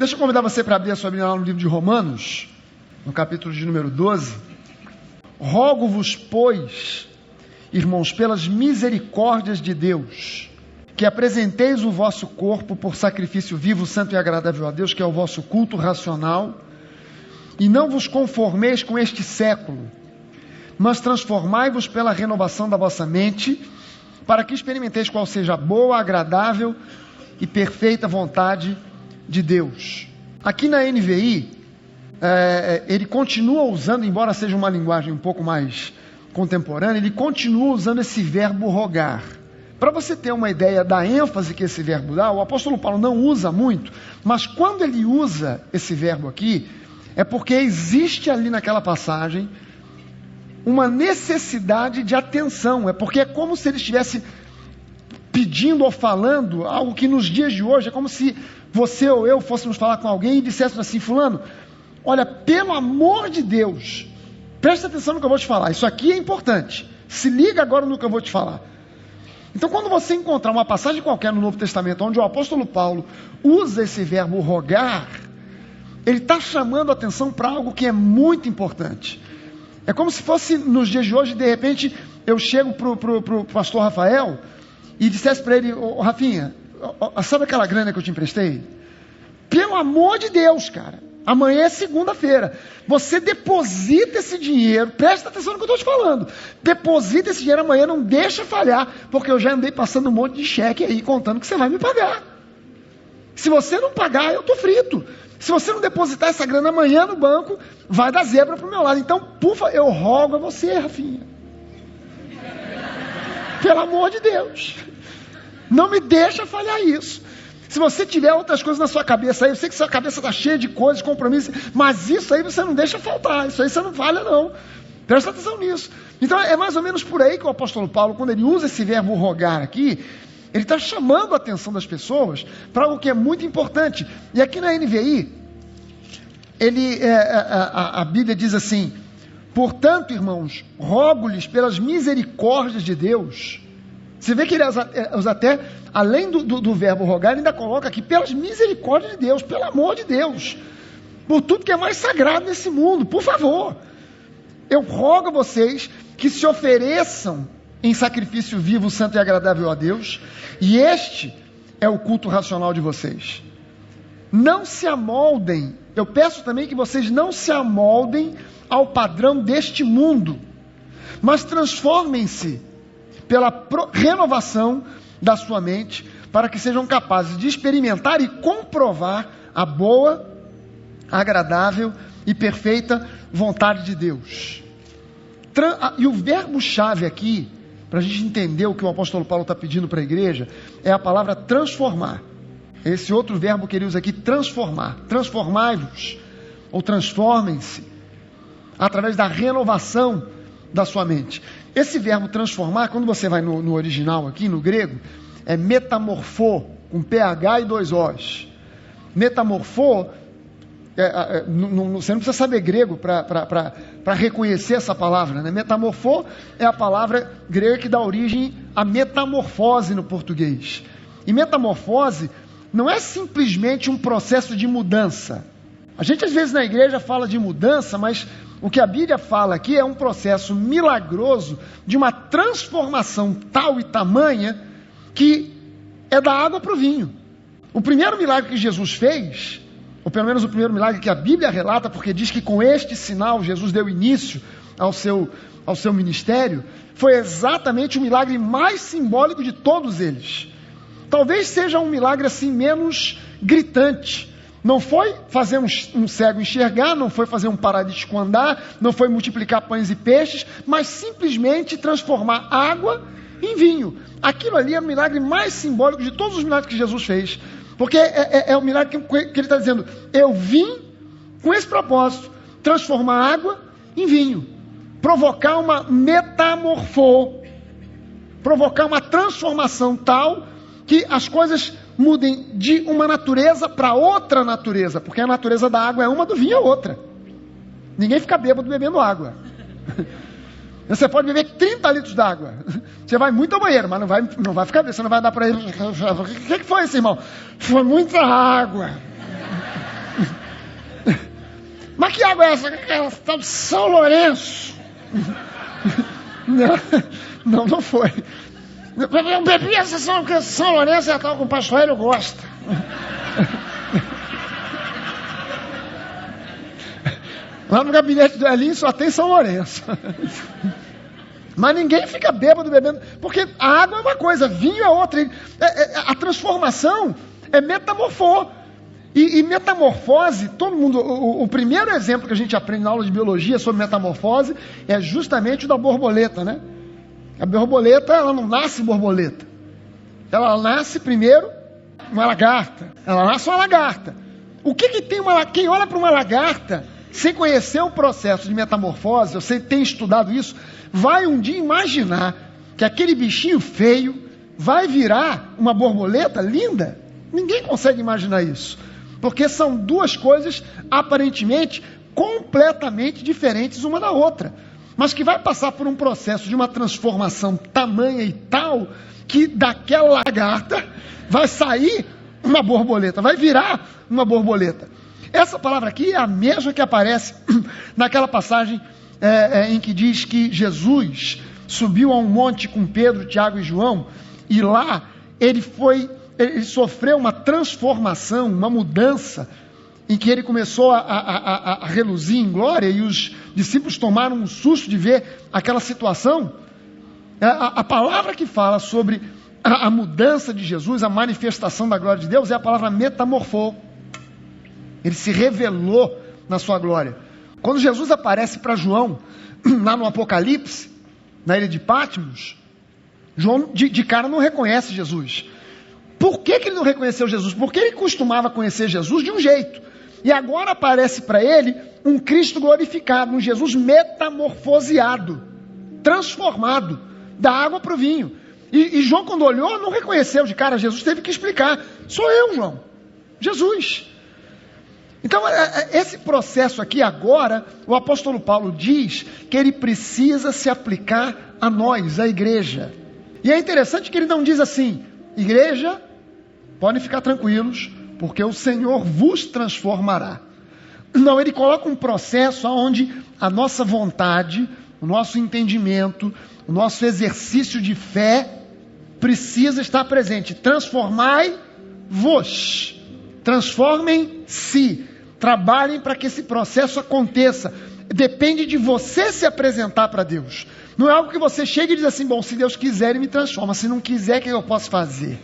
Deixa eu convidar você para abrir a sua Bíblia lá no livro de Romanos, no capítulo de número 12. Rogo-vos, pois, irmãos, pelas misericórdias de Deus, que apresenteis o vosso corpo por sacrifício vivo, santo e agradável a Deus, que é o vosso culto racional, e não vos conformeis com este século, mas transformai-vos pela renovação da vossa mente, para que experimenteis qual seja a boa, agradável e perfeita vontade de Deus. Aqui na NVI, ele continua usando, embora seja uma linguagem um pouco mais contemporânea, ele continua usando esse verbo rogar. Para você ter uma ideia da ênfase que esse verbo dá, o apóstolo Paulo não usa muito, mas quando ele usa esse verbo aqui, é porque existe ali naquela passagem uma necessidade de atenção. É porque é como se ele estivesse pedindo ou falando algo que nos dias de hoje é como se você ou eu fôssemos falar com alguém e disséssemos assim: fulano, olha, pelo amor de Deus, presta atenção no que eu vou te falar, isso aqui é importante, se liga agora no que eu vou te falar. Então, quando você encontrar uma passagem qualquer no Novo Testamento onde o apóstolo Paulo usa esse verbo rogar, ele está chamando a atenção para algo que é muito importante. É como se fosse nos dias de hoje, de repente, eu chego para o pastor Rafael e dissesse para ele: ô, Rafinha, sabe aquela grana que eu te emprestei? Pelo amor de Deus, cara, amanhã é segunda-feira, você deposita esse dinheiro, presta atenção no que eu estou te falando, deposita esse dinheiro amanhã, não deixa falhar, porque eu já andei passando um monte de cheque aí, contando que você vai me pagar. Se você não pagar, eu estou frito. Se você não depositar essa grana amanhã no banco, vai dar zebra para o meu lado. Então, pufa, eu rogo a você, Rafinha, pelo amor de Deus, não me deixa falhar isso. Se você tiver outras coisas na sua cabeça aí, eu sei que sua cabeça está cheia de coisas, compromissos, mas isso aí você não deixa faltar, isso aí você não falha não. Presta atenção nisso. Então é mais ou menos por aí que o apóstolo Paulo, quando ele usa esse verbo rogar aqui, ele está chamando a atenção das pessoas para algo que é muito importante. E aqui na NVI, a Bíblia diz assim: portanto, irmãos, rogo-lhes pelas misericórdias de Deus. Você vê que ele usa até, além do verbo rogar, ele ainda coloca aqui: pelas misericórdias de Deus, pelo amor de Deus, por tudo que é mais sagrado nesse mundo, por favor, eu rogo a vocês que se ofereçam em sacrifício vivo, santo e agradável a Deus, e este é o culto racional de vocês. Não se amoldem, eu peço também que vocês não se amoldem ao padrão deste mundo, mas transformem-se pela renovação da sua mente, para que sejam capazes de experimentar e comprovar a boa, agradável e perfeita vontade de Deus. E o verbo-chave aqui, para a gente entender o que o apóstolo Paulo está pedindo para a igreja, é a palavra transformar. Esse outro verbo que ele usa aqui, transformar. Transformai-vos, ou transformem-se, através da renovação da sua mente. Esse verbo transformar, quando você vai no original aqui, no grego, é metamorfô, com PH e 2 Os. Metamorfô, você não precisa saber grego para reconhecer essa palavra, né? Metamorfô é a palavra grega que dá origem à metamorfose no português. E metamorfose não é simplesmente um processo de mudança. A gente às vezes na igreja fala de mudança, mas o que a Bíblia fala aqui é um processo milagroso de uma transformação tal e tamanha que é da água para o vinho. O primeiro milagre que Jesus fez, ou pelo menos o primeiro milagre que a Bíblia relata, porque diz que com este sinal Jesus deu início ao seu ministério, foi exatamente o milagre mais simbólico de todos eles. Talvez seja um milagre assim menos gritante. Não foi fazer um cego enxergar, não foi fazer um paralítico andar, não foi multiplicar pães e peixes, mas simplesmente transformar água em vinho. Aquilo ali é o milagre mais simbólico de todos os milagres que Jesus fez. Porque é o milagre que ele está dizendo: eu vim com esse propósito, transformar água em vinho, provocar uma metamorfose, provocar uma transformação tal que as coisas mudem de uma natureza para outra natureza, porque a natureza da água é uma, do vinho é outra. Ninguém fica bêbado bebendo água. Você pode beber 30 litros d'água, você vai muito ao banheiro, mas não vai ficar bêbado, você não vai dar para ele: o que foi isso, irmão? Foi muita água. água é essa? Aquela tal de São Lourenço. Não foi. Eu bebi essa São Lourenço e a tal que o pastor Hélio gosta. Lá no gabinete do Elinho só tem São Lourenço. Mas ninguém fica bêbado bebendo, porque a água é uma coisa, vinho é outra. A transformação é metamorfose. E metamorfose, todo mundo, o primeiro exemplo que a gente aprende na aula de biologia sobre metamorfose é justamente o da borboleta, né? A borboleta, ela não nasce borboleta. Ela nasce primeiro uma lagarta. Ela nasce uma lagarta. O que tem quem olha para uma lagarta sem conhecer o processo de metamorfose, você tem estudado isso, vai um dia imaginar que aquele bichinho feio vai virar uma borboleta linda? Ninguém consegue imaginar isso. Porque são duas coisas aparentemente completamente diferentes uma da outra. Mas que vai passar por um processo de uma transformação tamanha e tal, que daquela lagarta vai sair uma borboleta, vai virar uma borboleta. Essa palavra aqui é a mesma que aparece naquela passagem em que diz que Jesus subiu a um monte com Pedro, Tiago e João, e lá ele sofreu uma transformação, uma mudança, em que ele começou a reluzir em glória, e os discípulos tomaram um susto de ver aquela situação. A palavra que fala sobre a mudança de Jesus, a manifestação da glória de Deus, é a palavra metamorfô. Ele se revelou na sua glória. Quando Jesus aparece para João, lá no Apocalipse, na ilha de Patmos, João de cara não reconhece Jesus. Por que ele não reconheceu Jesus? Porque ele costumava conhecer Jesus de um jeito. E agora aparece para ele um Cristo glorificado, um Jesus metamorfoseado, transformado, da água para o vinho. E João, quando olhou, não reconheceu de cara Jesus, teve que explicar. Sou eu, João. Jesus. Então, esse processo aqui agora, o apóstolo Paulo diz que ele precisa se aplicar a nós, a igreja. E é interessante que ele não diz assim: igreja, podem ficar tranquilos, porque o Senhor vos transformará. Não, ele coloca um processo onde a nossa vontade, o nosso entendimento, o nosso exercício de fé precisa estar presente. Transformai-vos, transformem-se, trabalhem para que esse processo aconteça. Depende de você se apresentar para Deus. Não é algo que você chega e diz assim: bom, se Deus quiser, Ele me transforma. Se não quiser, o que eu posso fazer?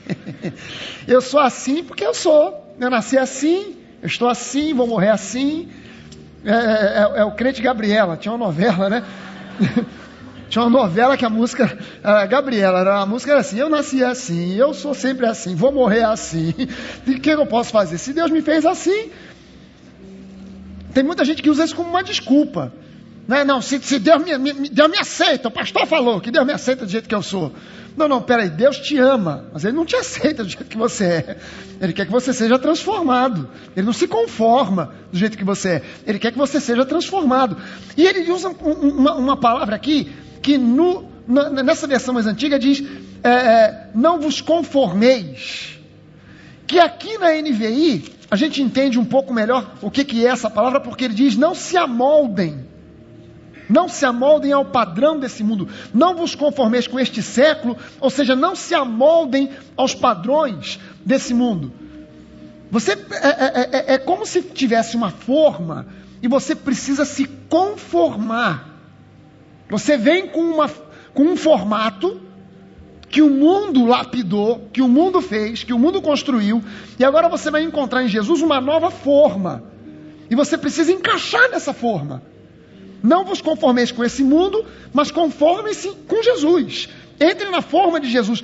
Eu sou assim porque eu sou. Eu nasci assim, eu estou assim, vou morrer assim. É o crente Gabriela. Tinha uma novela, né? Tinha uma novela que a música... Gabriela, a música era assim: eu nasci assim, eu sou sempre assim, vou morrer assim. E o que eu posso fazer? Se Deus me fez assim... Tem muita gente que usa isso como uma desculpa. Não, se Deus me aceita, o pastor falou que Deus me aceita do jeito que eu sou. Não, peraí, Deus te ama, mas Ele não te aceita do jeito que você é. Ele quer que você seja transformado. Ele não se conforma do jeito que você é. Ele quer que você seja transformado. E ele usa uma palavra aqui, que nessa versão mais antiga diz, não vos conformeis. Que aqui na NVI, a gente entende um pouco melhor o que é essa palavra, porque ele diz: não se amoldem. Não se amoldem ao padrão desse mundo. Não vos conformeis com este século, ou seja, não se amoldem aos padrões desse mundo. Você é como se tivesse uma forma e você precisa se conformar. Você vem com um formato que o mundo lapidou, que o mundo fez, que o mundo construiu, e agora você vai encontrar em Jesus uma nova forma. E você precisa encaixar nessa forma. Não vos conformeis com esse mundo, mas conformem-se com Jesus. Entre na forma de Jesus.